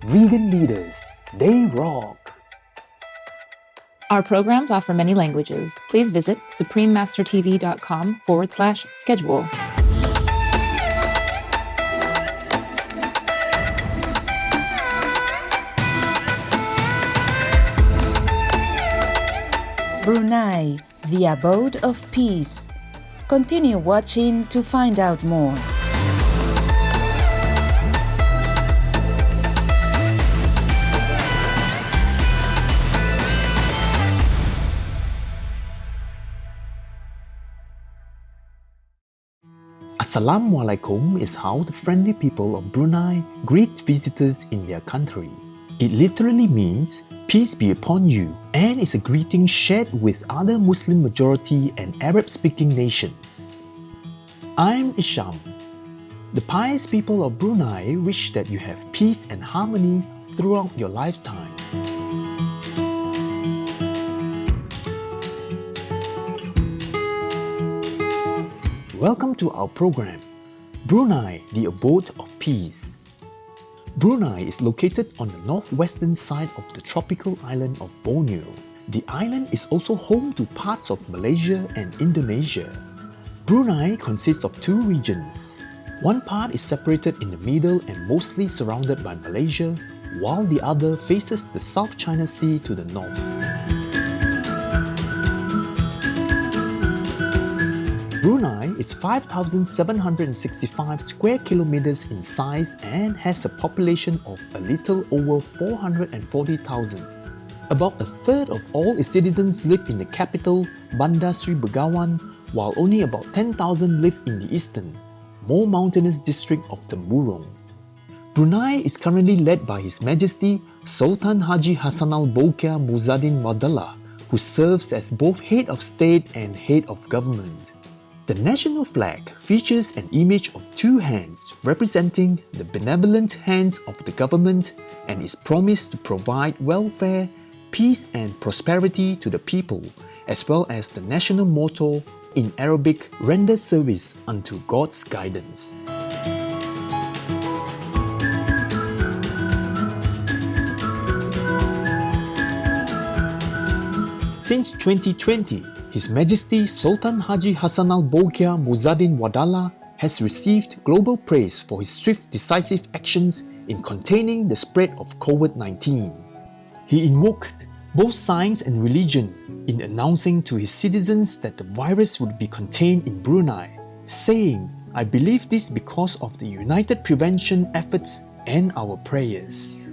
Vegan leaders, they rock! Our programs offer many languages. Please visit suprememastertv.com/schedule. Brunei, the abode of peace. Continue watching to find out more. Assalamualaikum is how the friendly people of Brunei greet visitors in their country. It literally means peace be upon you and is a greeting shared with other Muslim majority and Arab-speaking nations. I'm Isham. The pious people of Brunei wish that you have peace and harmony throughout your lifetime. Welcome to our program, Brunei, the Abode of Peace. Brunei is located on the northwestern side of the tropical island of Borneo. The island is also home to parts of Malaysia and Indonesia. Brunei consists of two regions. One part is separated in the middle and mostly surrounded by Malaysia, while the other faces the South China Sea to the north. Brunei is 5,765 square kilometers in size and has a population of a little over 440,000. About a third of all its citizens live in the capital, Bandar Sri Begawan, while only about 10,000 live in the eastern, more mountainous district of Temburong. Brunei is currently led by His Majesty Sultan Haji Hassanal Bolkiah Muzaddin Wadallah, who serves as both head of state and head of government. The national flag features an image of two hands representing the benevolent hands of the government and is promised to provide welfare, peace and prosperity to the people, as well as the national motto in Arabic, render service unto God's guidance. Since 2020, His Majesty Sultan Haji Hassanal Bolkiah Muzaddin Wadallah has received global praise for his swift, decisive actions in containing the spread of COVID-19. He invoked both science and religion in announcing to his citizens that the virus would be contained in Brunei, saying, "I believe this because of the united prevention efforts and our prayers."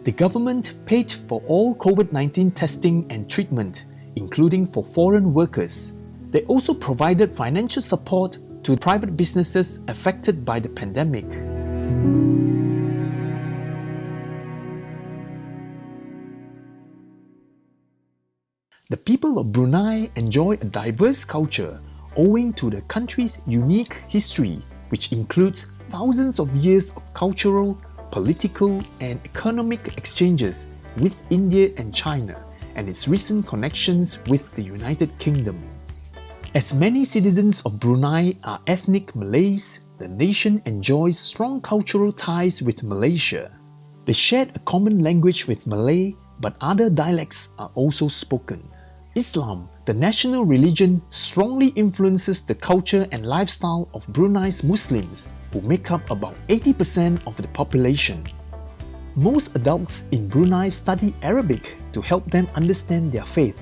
The government paid for all COVID-19 testing and treatment, including for foreign workers. They also provided financial support to private businesses affected by the pandemic. The people of Brunei enjoy a diverse culture owing to the country's unique history, which includes thousands of years of cultural, political, and economic exchanges with India and China, and its recent connections with the United Kingdom. As many citizens of Brunei are ethnic Malays, the nation enjoys strong cultural ties with Malaysia. They share a common language with Malay, but other dialects are also spoken. Islam, the national religion, strongly influences the culture and lifestyle of Brunei's Muslims, who make up about 80% of the population. Most adults in Brunei study Arabic to help them understand their faith.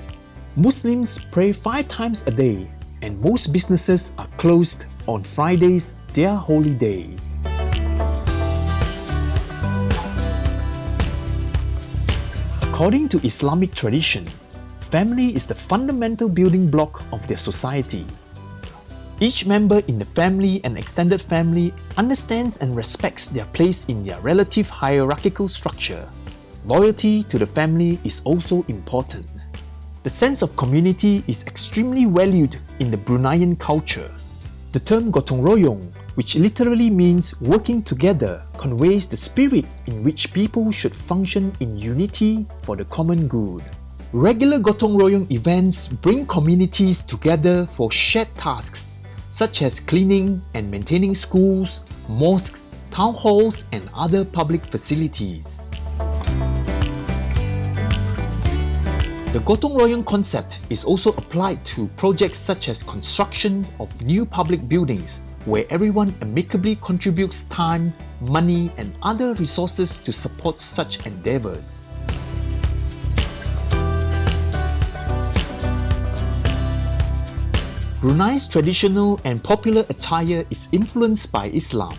Muslims pray 5 times a day, and most businesses are closed on Fridays, their holy day. According to Islamic tradition, family is the fundamental building block of their society. Each member in the family and extended family understands and respects their place in their relative hierarchical structure. Loyalty to the family is also important. The sense of community is extremely valued in the Bruneian culture. The term gotong royong, which literally means working together, conveys the spirit in which people should function in unity for the common good. Regular gotong royong events bring communities together for shared tasks, such as cleaning and maintaining schools, mosques, town halls and other public facilities. The gotong royong concept is also applied to projects such as construction of new public buildings, where everyone amicably contributes time, money, and other resources to support such endeavors. Brunei's traditional and popular attire is influenced by Islam.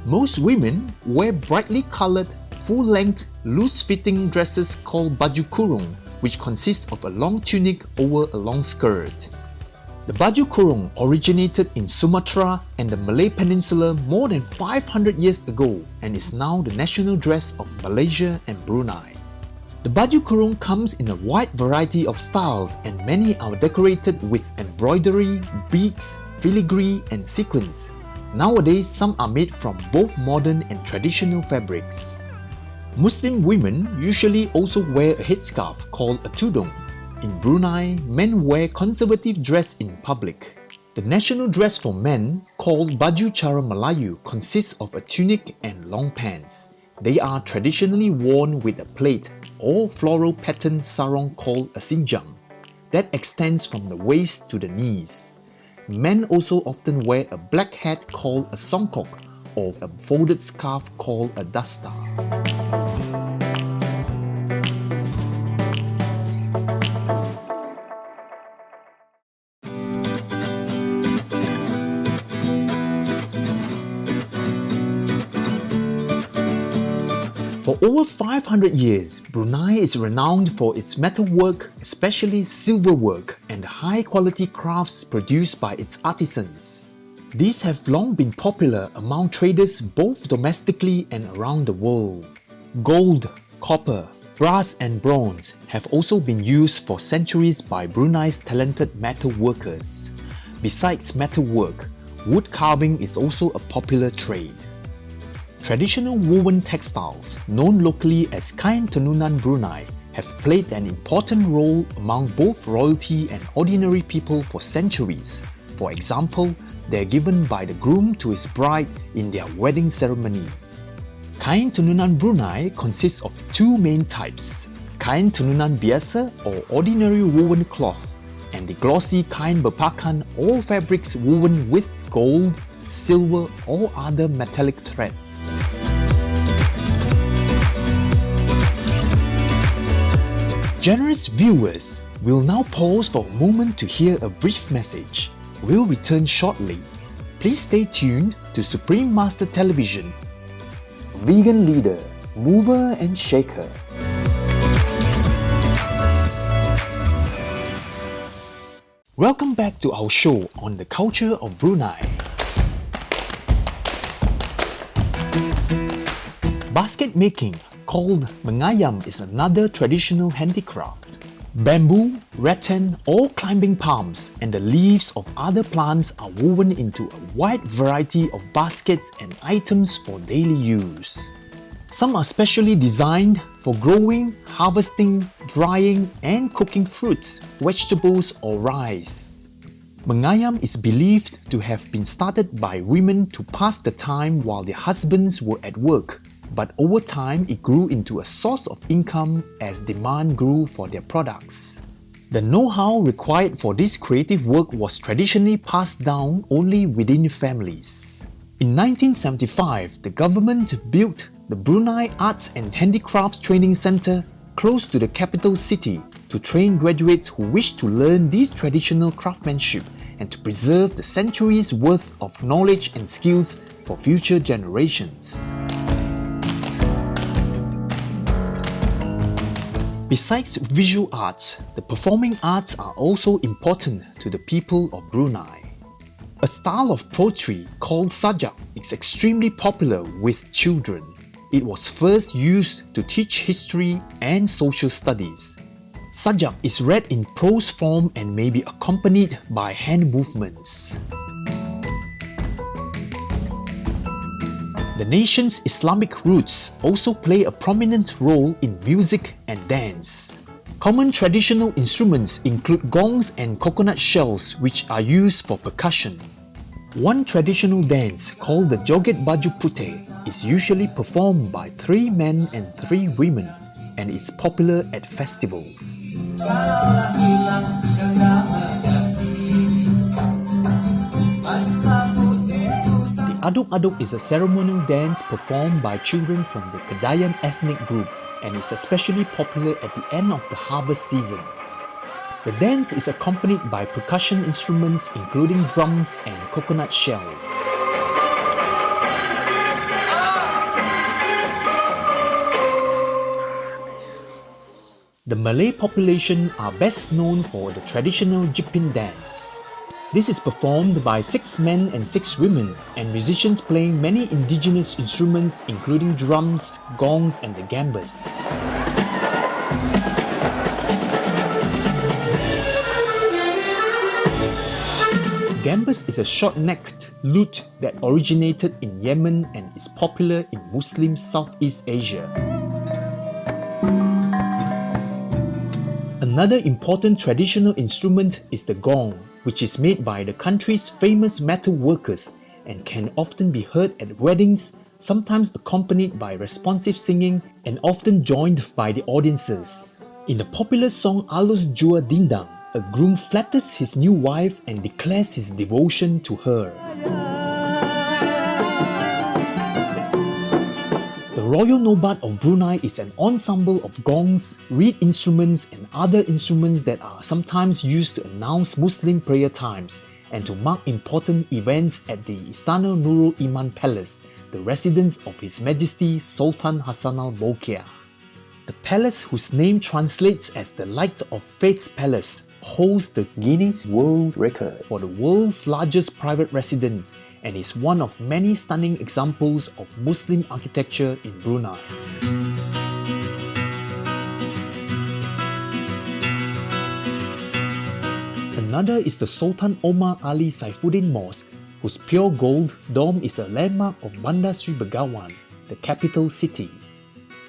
Most women wear brightly colored, full-length, loose-fitting dresses called baju kurung, which consists of a long tunic over a long skirt. The baju kurung originated in Sumatra and the Malay Peninsula more than 500 years ago and is now the national dress of Malaysia and Brunei. The baju kurung comes in a wide variety of styles and many are decorated with embroidery, beads, filigree and sequins. Nowadays, some are made from both modern and traditional fabrics. Muslim women usually also wear a headscarf called a tudung. In Brunei, men wear conservative dress in public. The national dress for men, called baju cara Melayu, consists of a tunic and long pants. They are traditionally worn with a plait or floral pattern sarong called a sinjang that extends from the waist to the knees. Men also often wear a black hat called a songkok or a folded scarf called a dasta. For over 500 years, Brunei is renowned for its metalwork, especially silverwork, and the high-quality crafts produced by its artisans. These have long been popular among traders both domestically and around the world. Gold, copper, brass and bronze have also been used for centuries by Brunei's talented metal workers. Besides metalwork, wood carving is also a popular trade. Traditional woven textiles, known locally as kain tenunan Brunei, have played an important role among both royalty and ordinary people for centuries. For example, they are given by the groom to his bride in their wedding ceremony. Kain tenunan Brunei consists of two main types: kain tenunan biasa or ordinary woven cloth, and the glossy kain berpakan or fabrics woven with gold, silver or other metallic threads. Generous viewers, we'll now pause for a moment to hear a brief message. We'll return shortly. Please stay tuned to Supreme Master Television. Vegan leader, mover and shaker. Welcome back to our show on the culture of Brunei. Basket making, called mengayam, is another traditional handicraft. Bamboo, rattan or climbing palms and the leaves of other plants are woven into a wide variety of baskets and items for daily use. Some are specially designed for growing, harvesting, drying and cooking fruits, vegetables or rice. Mengayam is believed to have been started by women to pass the time while their husbands were at work, but over time it grew into a source of income as demand grew for their products. The know-how required for this creative work was traditionally passed down only within families. In 1975, the government built the Brunei Arts and Handicrafts Training Centre close to the capital city to train graduates who wish to learn this traditional craftsmanship and to preserve the centuries' worth of knowledge and skills for future generations. Besides visual arts, the performing arts are also important to the people of Brunei. A style of poetry called sajak is extremely popular with children. It was first used to teach history and social studies. Sajak is read in prose form and may be accompanied by hand movements. The nation's Islamic roots also play a prominent role in music and dance. Common traditional instruments include gongs and coconut shells, which are used for percussion. One traditional dance called the Joget Baju Putih is usually performed by 3 men and 3 women and is popular at festivals. The Aduk-Aduk is a ceremonial dance performed by children from the Kedayan ethnic group and is especially popular at the end of the harvest season. The dance is accompanied by percussion instruments including drums and coconut shells. The Malay population are best known for the traditional Jipin dance. This is performed by 6 men and 6 women and musicians playing many indigenous instruments including drums, gongs and the gambas. Gambas is a short-necked lute that originated in Yemen and is popular in Muslim Southeast Asia. Another important traditional instrument is the gong, which is made by the country's famous metal workers and can often be heard at weddings, sometimes accompanied by responsive singing and often joined by the audiences. In the popular song Alus Jua Dindang, a groom flatters his new wife and declares his devotion to her. The Royal Nobat of Brunei is an ensemble of gongs, reed instruments and other instruments that are sometimes used to announce Muslim prayer times and to mark important events at the Istana Nurul Iman Palace, the residence of His Majesty Sultan Hassan al-Bolkiah. The palace, whose name translates as the Light of Faith Palace, holds the Guinness World Record for the world's largest private residence and is one of many stunning examples of Muslim architecture in Brunei. Another is the Sultan Omar Ali Saifuddin Mosque, whose pure gold dome is a landmark of Bandar Sri Begawan, the capital city.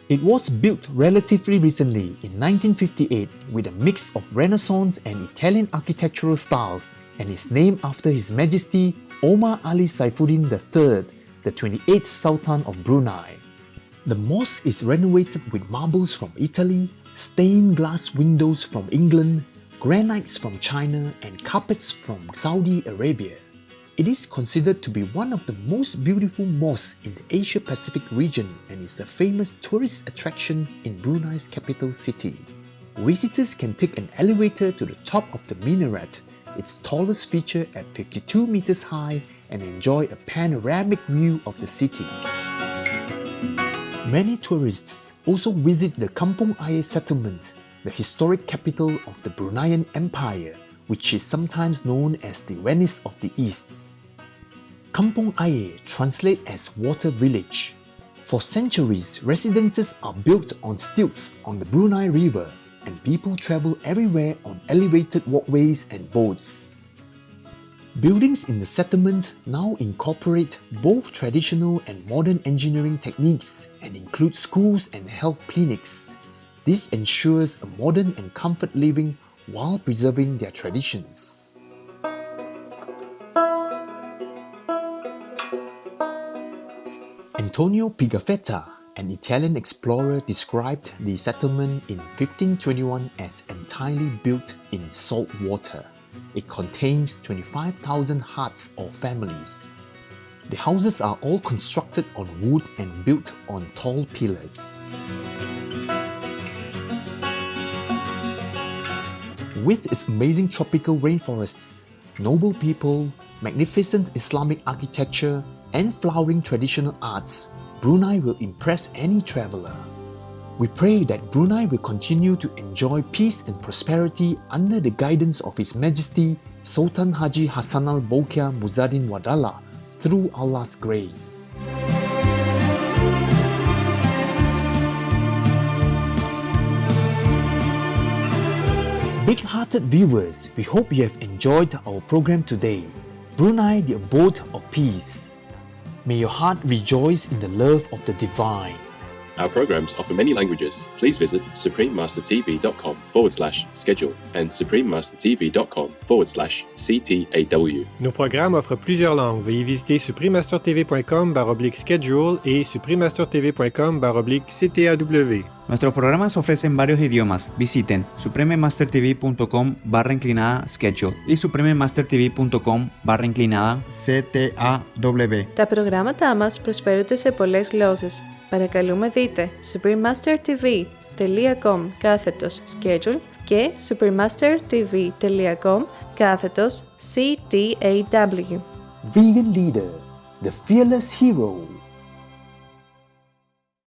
It was built relatively recently in 1958 with a mix of Renaissance and Italian architectural styles and is named after His Majesty Omar Ali Saifuddin III, the 28th Sultan of Brunei. The mosque is renovated with marbles from Italy, stained glass windows from England, granites from China and carpets from Saudi Arabia. It is considered to be one of the most beautiful mosques in the Asia-Pacific region and is a famous tourist attraction in Brunei's capital city. Visitors can take an elevator to the top of the minaret, its tallest feature at 52 meters high, and enjoy a panoramic view of the city. Many tourists also visit the Kampung Ayer settlement, the historic capital of the Bruneian Empire, which is sometimes known as the Venice of the East. Kampung Ayer translates as water village. For centuries, residences are built on stilts on the Brunei River, and people travel everywhere on elevated walkways and boats. Buildings in the settlement now incorporate both traditional and modern engineering techniques and include schools and health clinics. This ensures a modern and comfort living while preserving their traditions. Antonio Pigafetta, an Italian explorer, described the settlement in 1521 as entirely built in salt water. It contains 25,000 huts or families. The houses are all constructed on wood and built on tall pillars. With its amazing tropical rainforests, noble people, magnificent Islamic architecture, and flowering traditional arts, Brunei will impress any traveller. We pray that Brunei will continue to enjoy peace and prosperity under the guidance of His Majesty Sultan Haji Hassan al-Bolkiah Muzaddin Wadallah through Allah's grace. Big-hearted viewers, we hope you have enjoyed our program today. Brunei, the abode of peace. May your heart rejoice in the love of the divine. Our programs offer many languages. Please visit suprememastertv.com/schedule and suprememastertv.com/CTAW. Nos programmes offrent plusieurs langues. Veuillez visiter suprememastertv.com/schedule et suprememastertv.com/CTAW. Nuestros programas ofrecen varios idiomas. Visiten suprememastertv.com/schedule y suprememastertv.com/CTAW. Τα προγράμματά μας προσφέρονται σε πολλές γλώσσες. Παρακαλούμε δείτε suprememastertv.com/schedule και suprememastertv.com/CTAW. Vegan leader, the fearless hero.